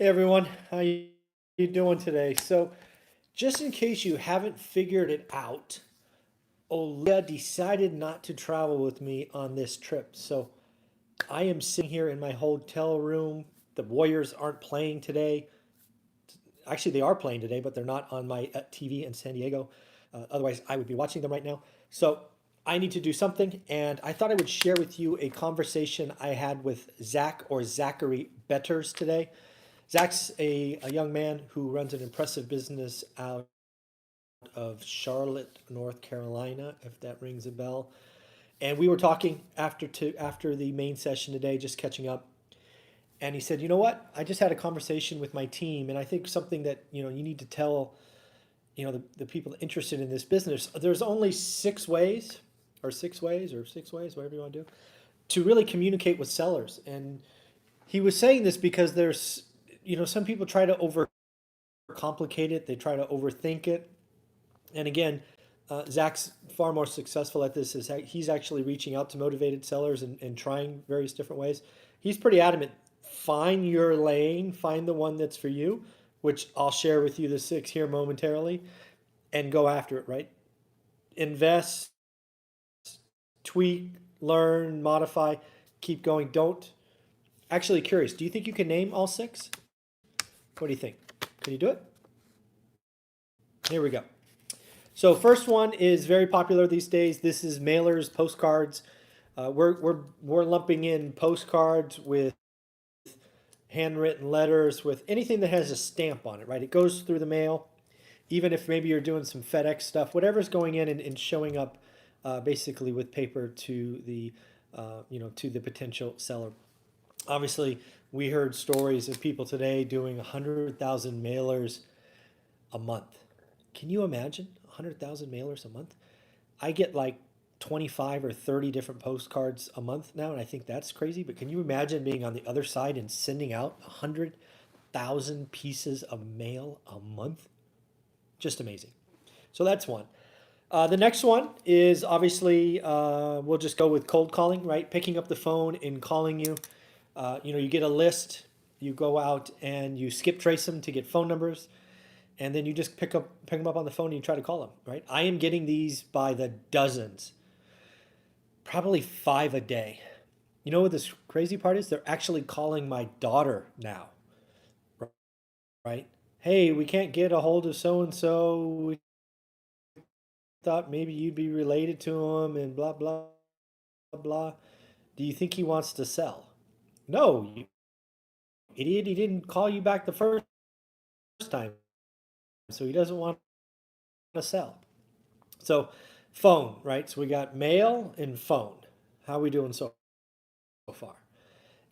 Hey everyone, how you doing today? So, just in case you haven't figured it out, Olivia decided not to travel with me on this trip. So, I am sitting here in my hotel room. The Warriors aren't playing today. Actually, they are playing today, but they're not on my TV in San Diego. Otherwise, I would be watching them right now. So, I need to do something, and I thought I would share with you a conversation I had with Zach or Zachary Betters today. Zach's a young man who runs an impressive business out of Charlotte, North Carolina, if that rings a bell. And we were talking after the main session today, just catching up. And he said, "You know what? I just had a conversation with my team, and I think something that you need to tell the people interested in this business. There's only six ways, whatever you want to do, to really communicate with sellers." And he was saying this because there's some people try to overcomplicate it, they try to overthink it. And again, Zach's far more successful at this. Is he's actually reaching out to motivated sellers and trying various different ways. He's pretty adamant. Find your lane, find the one that's for you, which I'll share with you the six here momentarily, and go after it, right? Invest, tweak, learn, modify, keep going. Don't actually curious. Do you think you can name all six? What do you think? Can you do it? Here we go. So first one is very popular these days. This is mailers, postcards. We're lumping in postcards with handwritten letters, with anything that has a stamp on it, right? It goes through the mail, even if maybe you're doing some FedEx stuff, whatever's going in and showing up, basically with paper to the potential seller. Obviously, we heard stories of people today doing 100,000 mailers a month. Can you imagine 100,000 mailers a month? I get like 25 or 30 different postcards a month now, and I think that's crazy. But can you imagine being on the other side and sending out 100,000 pieces of mail a month? Just amazing. So that's one. The next one is obviously, we'll just go with cold calling, right? Picking up the phone and calling you. You get a list, you go out and you skip trace them to get phone numbers, and then you just pick them up on the phone and you try to call them, right? I am getting these by the dozens, probably 5 a day. You know what this crazy part is? They're actually calling my daughter now, right? Hey, we can't get a hold of so and so. We thought maybe you'd be related to him and blah blah blah. Do you think he wants to sell? No, you idiot. He didn't call you back the first time, so he doesn't want to sell. So, phone, right? So we got mail and phone. How are we doing so far?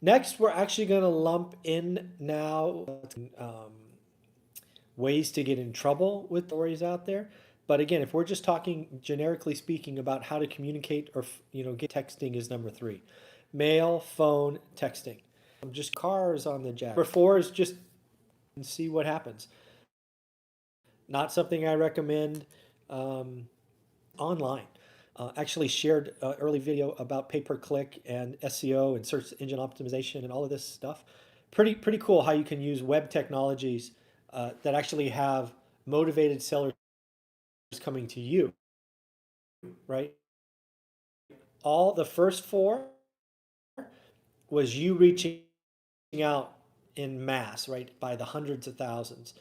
Next, we're actually going to lump in now ways to get in trouble with stories out there. But again, if we're just talking generically speaking about how to communicate or get texting is number three. Mail, phone, texting. Just cars on the jack. Number four is just see what happens. Not something I recommend. Online. Actually shared an early video about pay-per-click and SEO and search engine optimization and all of this stuff. Pretty cool how you can use web technologies that actually have motivated sellers coming to you, right? All the first four was you reaching out in mass, right, by the hundreds of thousands.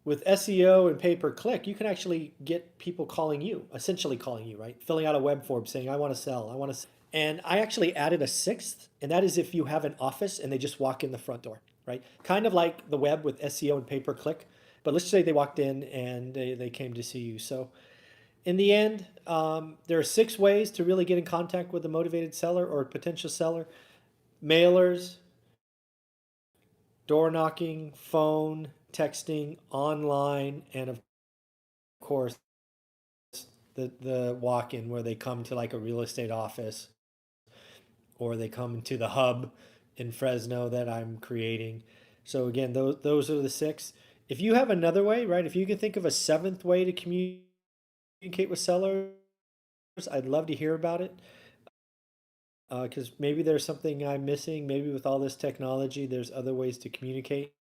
With SEO and pay-per-click, you can actually get people calling you, essentially calling you, right? Filling out a web form saying, I want to sell, I want to. And I actually added a sixth, and that is if you have an office and they just walk in the front door, right? Kind of like the web with SEO and pay-per-click. But let's say they walked in and they came to see you. So in the end, there are six ways to really get in contact with a motivated seller or a potential seller. Mailers, door knocking, phone, texting, online, and of course, the walk-in where they come to like a real estate office or they come to the hub in Fresno that I'm creating. So again, those are the six. If you have another way, right? If you can think of a seventh way to communicate with sellers, I'd love to hear about it. Because maybe there's something I'm missing. Maybe with all this technology, there's other ways to communicate.